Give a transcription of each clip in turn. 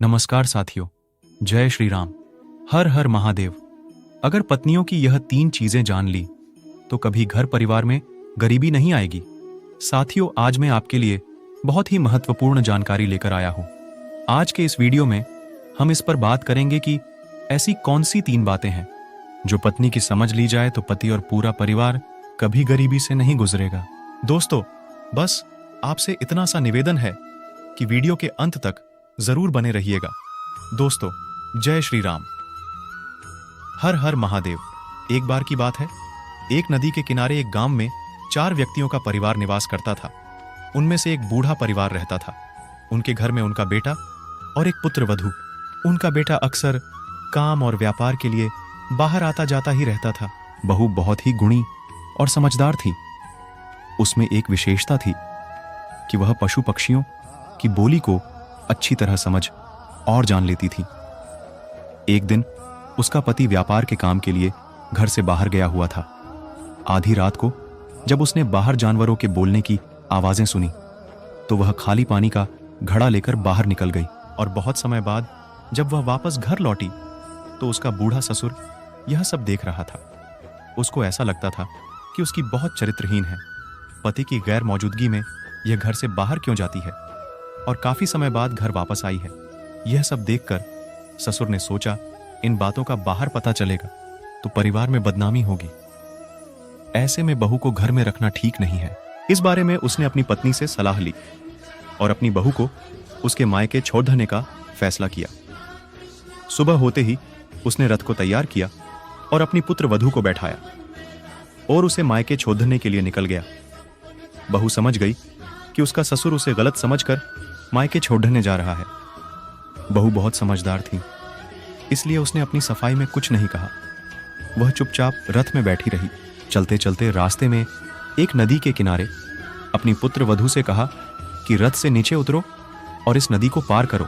नमस्कार साथियों, जय श्री राम। हर हर महादेव। अगर पत्नियों की यह 3 चीजें जान ली तो कभी घर परिवार में गरीबी नहीं आएगी। साथियों, आज मैं आपके लिए बहुत ही महत्वपूर्ण जानकारी लेकर आया हूं। आज के इस वीडियो में हम इस पर बात करेंगे कि ऐसी कौन सी 3 बातें हैं जो पत्नी की समझ ली जाए तो पति और पूरा परिवार कभी गरीबी से नहीं गुजरेगा। दोस्तों, बस आपसे इतना सा निवेदन है कि वीडियो के अंत तक जरूर बने रहिएगा। दोस्तों, जय श्री राम। हर हर महादेव। एक बार की बात है, एक नदी के किनारे एक गांव में 4 व्यक्तियों का परिवार निवास करता था। उनमें से एक बूढ़ा परिवार रहता था। उनके घर में उनका बेटा और एक पुत्र वधू। उनका बेटा अक्सर काम और व्यापार के लिए बाहर आता जाता ही रहता था। बहू बहुत ही गुणी और समझदार थी। उसमें एक विशेषता थी कि वह पशु पक्षियों की बोली को अच्छी तरह समझ और जान लेती थी। एक दिन उसका पति व्यापार के काम के लिए घर से बाहर गया हुआ था। आधी रात को जब उसने बाहर जानवरों के बोलने की आवाजें सुनी तो वह खाली पानी का घड़ा लेकर बाहर निकल गई। और बहुत समय बाद जब वह वापस घर लौटी तो उसका बूढ़ा ससुर यह सब देख रहा था। उसको ऐसा लगता था कि उसकी बहुत चरित्रहीन है। पति की गैर मौजूदगी में यह घर से बाहर क्यों जाती है और काफी समय बाद घर वापस आई है। यह सब देखकर ससुर ने सोचा, इन बातों का बाहर पता चलेगा तो परिवार में बदनामी होगी। ऐसे में बहू को घर में रखना ठीक नहीं है। इस बारे में उसने अपनी पत्नी से सलाह ली और अपनी बहू को उसके मायके छोड़ देने का फैसला किया। सुबह होते ही उसने रथ को तैयार किया और अपनी पुत्र वधू को बैठाया और उसे मायके छोड़ने के लिए निकल गया। बहू समझ गई कि उसका ससुर उसे गलत समझकर मायके छोड़ने जा रहा है। बहू बहुत समझदार थी, इसलिए उसने अपनी सफाई में कुछ नहीं कहा। वह चुपचाप रथ में बैठी रही। चलते चलते रास्ते में एक नदी के किनारे अपनी पुत्र वधू से कहा कि रथ से नीचे उतरो और इस नदी को पार करो।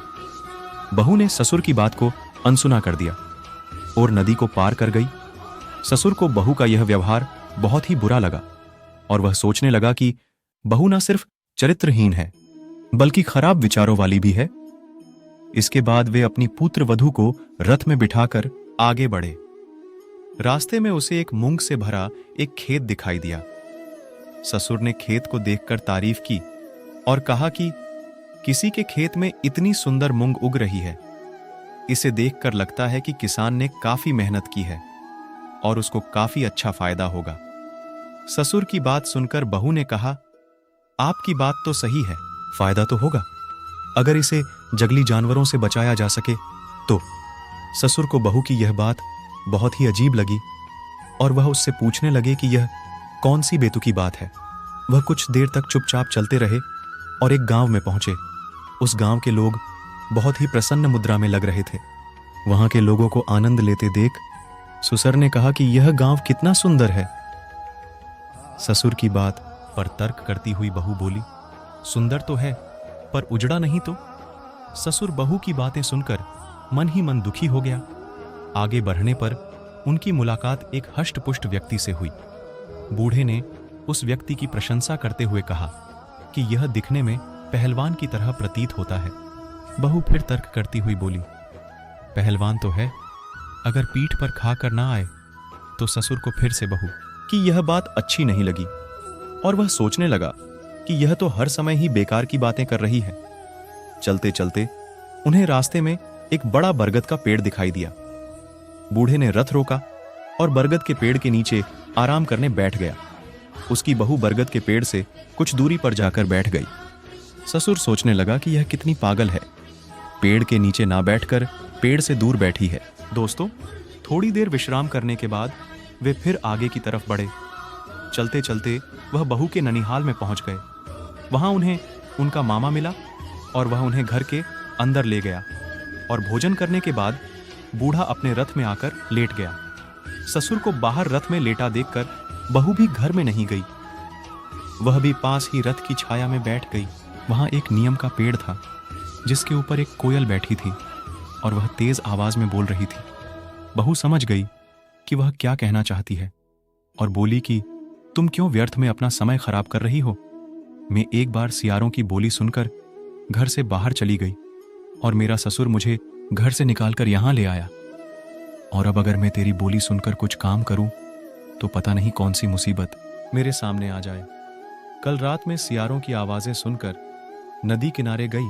बहू ने ससुर की बात को अनसुना कर दिया और नदी को पार कर गई। ससुर को बहू का यह व्यवहार बहुत ही बुरा लगा और वह सोचने लगा कि बहू न सिर्फ चरित्रहीन है बल्कि खराब विचारों वाली भी है। इसके बाद वे अपनी पुत्र वधू को रथ में बिठाकर आगे बढ़े। रास्ते में उसे एक मूंग से भरा एक खेत दिखाई दिया। ससुर ने खेत को देखकर तारीफ की और कहा कि किसी के खेत में इतनी सुंदर मूंग उग रही है। इसे देखकर लगता है कि किसान ने काफी मेहनत की है और उसको काफी अच्छा फायदा होगा। ससुर की बात सुनकर बहू ने कहा, आपकी बात तो सही है, फायदा तो होगा अगर इसे जंगली जानवरों से बचाया जा सके तो। ससुर को बहू की यह बात बहुत ही अजीब लगी और वह उससे पूछने लगे कि यह कौन सी बेतुकी बात है। वह कुछ देर तक चुपचाप चलते रहे और एक गांव में पहुंचे। उस गांव के लोग बहुत ही प्रसन्न मुद्रा में लग रहे थे। वहां के लोगों को आनंद लेते देख ससुर ने कहा कि यह गांव कितना सुंदर है। ससुर की बात पर तर्क करती हुई बहू बोली, सुंदर तो है पर उजड़ा नहीं तो। ससुर बहू की बातें सुनकर मन ही मन दुखी हो गया। आगे बढ़ने पर उनकी मुलाकात एक हष्टपुष्ट व्यक्ति से हुई। बूढ़े ने उस व्यक्ति की प्रशंसा करते हुए कहा कि यह दिखने में पहलवान की तरह प्रतीत होता है। बहू फिर तर्क करती हुई बोली, पहलवान तो है, अगर पीठ पर खाकर ना आए तो। ससुर को फिर से बहू कि यह बात अच्छी नहीं लगी और वह सोचने लगा कि यह तो हर समय ही बेकार की बातें कर रही है। चलते चलते उन्हें रास्ते में एक बड़ा बरगद का पेड़ दिखाई दिया। बूढ़े ने रथ रोका और बरगद के पेड़ के नीचे आराम करने बैठ गया। उसकी बहू बरगद के पेड़ से कुछ दूरी पर जाकर बैठ गई। ससुर सोचने लगा कि यह कितनी पागल है, पेड़ के नीचे ना बैठकर पेड़ से दूर बैठी है। दोस्तों, थोड़ी देर विश्राम करने के बाद वे फिर आगे की तरफ बढ़े। चलते चलते वह बहू के ननिहाल में पहुंच गए। वहां उन्हें उनका मामा मिला और वह उन्हें घर के अंदर ले गया और भोजन करने के बाद बूढ़ा अपने रथ में आकर लेट गया। ससुर को बाहर रथ में लेटा देखकर बहू भी घर में नहीं गई। वह भी पास ही रथ की छाया में बैठ गई। वहां एक नीम का पेड़ था जिसके ऊपर एक कोयल बैठी थी और वह तेज आवाज में बोल रही थी। बहू समझ गई कि वह क्या कहना चाहती है और बोली कि तुम क्यों व्यर्थ में अपना समय खराब कर रही हो। मैं एक बार सियारों की बोली सुनकर घर से बाहर चली गई और मेरा ससुर मुझे घर से निकालकर यहां ले आया। और अब अगर मैं तेरी बोली सुनकर कुछ काम करूं तो पता नहीं कौन सी मुसीबत मेरे सामने आ जाए। कल रात में सियारों की आवाजें सुनकर नदी किनारे गई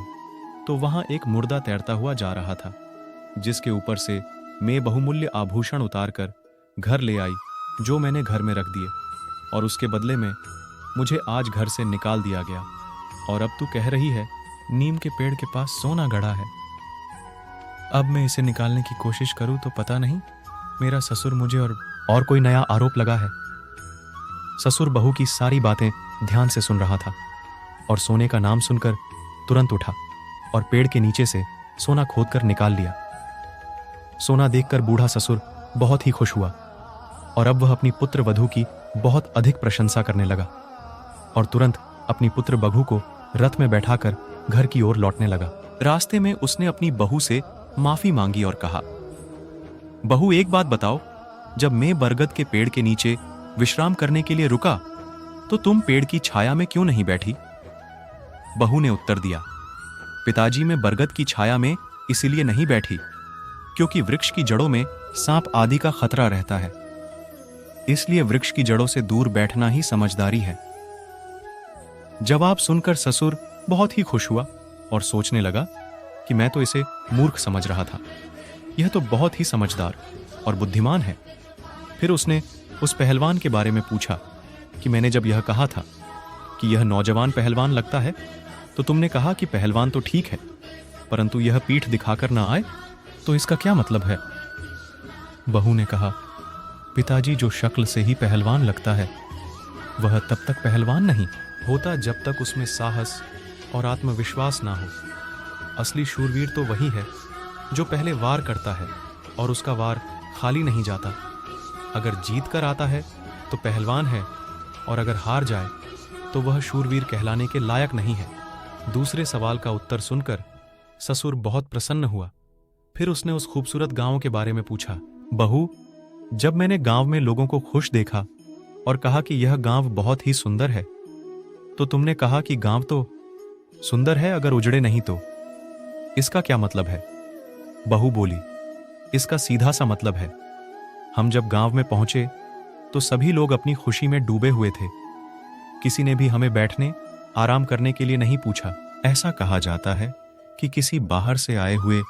तो वहां एक मुर्दा तैरता हुआ जा रहा था, जिसके ऊपर से मैं बहुमूल्य आभूषण उतारकर घर ले आई, जो मैंने घर में रख दिए, और उसके बदले में मुझे आज घर से निकाल दिया गया। और अब तू कह रही है नीम के पेड़ के पास सोना गड़ा है। अब मैं इसे निकालने की कोशिश करूं तो पता नहीं मेरा ससुर मुझे और कोई नया आरोप लगा है। ससुर बहू की सारी बातें ध्यान से सुन रहा था और सोने का नाम सुनकर तुरंत उठा और पेड़ के नीचे से सोना खोदकर निकाल लिया। सोना देखकर बूढ़ा ससुर बहुत ही खुश हुआ और अब वह अपनी पुत्र वधू की बहुत अधिक प्रशंसा करने लगा और तुरंत अपनी पुत्र बहू को रथ में बैठाकर घर की ओर लौटने लगा। रास्ते में उसने अपनी बहू से माफी मांगी और कहा, बहू एक बात बताओ, जब मैं बरगद के पेड़ के नीचे विश्राम करने के लिए रुका तो तुम पेड़ की छाया में क्यों नहीं बैठी? बहू ने उत्तर दिया, पिताजी मैं बरगद की छाया में इसीलिए नहीं बैठी क्योंकि वृक्ष की जड़ों में सांप आदि का खतरा रहता है, इसलिए वृक्ष की जड़ों से दूर बैठना ही समझदारी है। जवाब सुनकर ससुर बहुत ही खुश हुआ और सोचने लगा कि मैं तो इसे मूर्ख समझ रहा था, यह तो बहुत ही समझदार और बुद्धिमान है। फिर उसने उस पहलवान के बारे में पूछा कि मैंने जब यह कहा था कि यह नौजवान पहलवान लगता है तो तुमने कहा कि पहलवान तो ठीक है, परंतु यह पीठ दिखाकर ना आए तो इसका क्या मतलब है? बहू ने कहा, पिताजी जो शक्ल से ही पहलवान लगता है वह तब तक पहलवान नहीं होता जब तक उसमें साहस और आत्मविश्वास ना हो। असली शूरवीर तो वही है जो पहले वार करता है और उसका वार खाली नहीं जाता। अगर जीत कर आता है तो पहलवान है और अगर हार जाए तो वह शूरवीर कहलाने के लायक नहीं है। दूसरे सवाल का उत्तर सुनकर ससुर बहुत प्रसन्न हुआ। फिर उसने उस खूबसूरत गांव के बारे में पूछा, बहू जब मैंने गांव में लोगों को खुश देखा और कहा कि यह गांव बहुत ही सुंदर है तो तुमने कहा कि गांव तो सुंदर है अगर उजड़े नहीं तो, इसका क्या मतलब है? बहू बोली, इसका सीधा सा मतलब है, हम जब गांव में पहुंचे तो सभी लोग अपनी खुशी में डूबे हुए थे, किसी ने भी हमें बैठने आराम करने के लिए नहीं पूछा। ऐसा कहा जाता है कि किसी बाहर से आए हुए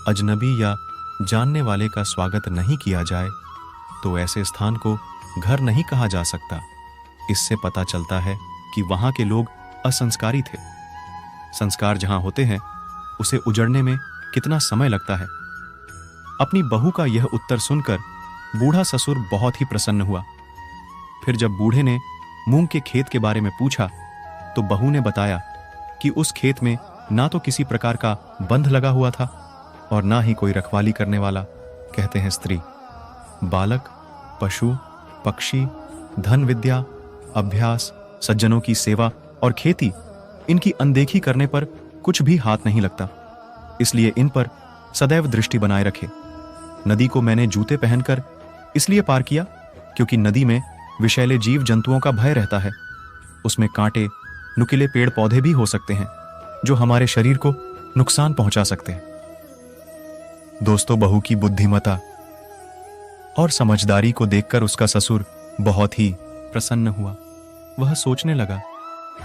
अजनबी या जानने वाले का स्वागत नहीं किया जाए तो ऐसे स्थान को घर नहीं कहा जा सकता। इससे पता चलता है कि वहां के लोग असंस्कारी थे। संस्कार जहां होते हैं उसे उजड़ने में कितना समय लगता है। अपनी बहू का यह उत्तर सुनकर बूढ़ा ससुर बहुत ही प्रसन्न हुआ। फिर जब बूढ़े ने मूंग के खेत के बारे में पूछा तो बहू ने बताया कि उस खेत में ना तो किसी प्रकार का बंध लगा हुआ था और ना ही कोई रखवाली करने वाला, कहते हैं स्त्री। बालक, पशु, पक्षी, धन विद्या, अभ्यास, सज्जनों की सेवा और खेती, इनकी अनदेखी करने पर कुछ भी हाथ नहीं लगता, इसलिए इन पर सदैव दृष्टि बनाए रखे। नदी को मैंने जूते पहनकर इसलिए पार किया क्योंकि नदी में विषैले जीव जंतुओं का भय रहता है। उसमें कांटे, नुकीले पेड़ पौधे भी हो सकते हैं जो हमारे शरीर को नुकसान पहुंचा सकते हैं। दोस्तों, बहू की बुद्धिमता और समझदारी को देखकर उसका ससुर बहुत ही प्रसन्न हुआ। वह सोचने लगा,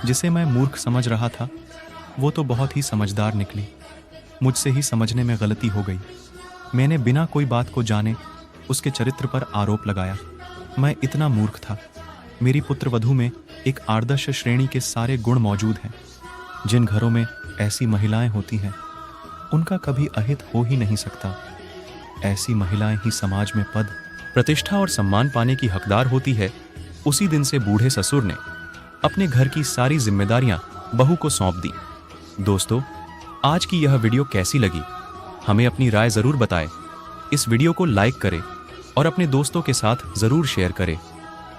जिसे मैं मूर्ख समझ रहा था वो तो बहुत ही समझदार निकली। मुझसे ही समझने में गलती हो गई। मैंने बिना कोई बात को जाने उसके चरित्र पर आरोप लगाया। मैं इतना मूर्ख था। मेरी पुत्र वधू में एक आदर्श श्रेणी के सारे गुण मौजूद हैं। जिन घरों में ऐसी महिलाएं होती हैं उनका कभी अहित हो ही नहीं सकता। ऐसी महिलाएं ही समाज में पद, प्रतिष्ठा और सम्मान पाने की हकदार होती है। उसी दिन से बूढ़े ससुर ने अपने घर की सारी जिम्मेदारियां बहू को सौंप दी। दोस्तों, आज की यह वीडियो कैसी लगी हमें अपनी राय जरूर बताएं। इस वीडियो को लाइक करें और अपने दोस्तों के साथ जरूर शेयर करें।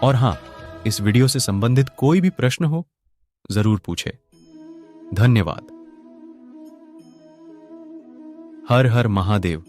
और हाँ, इस वीडियो से संबंधित कोई भी प्रश्न हो जरूर पूछें। धन्यवाद। हर हर महादेव।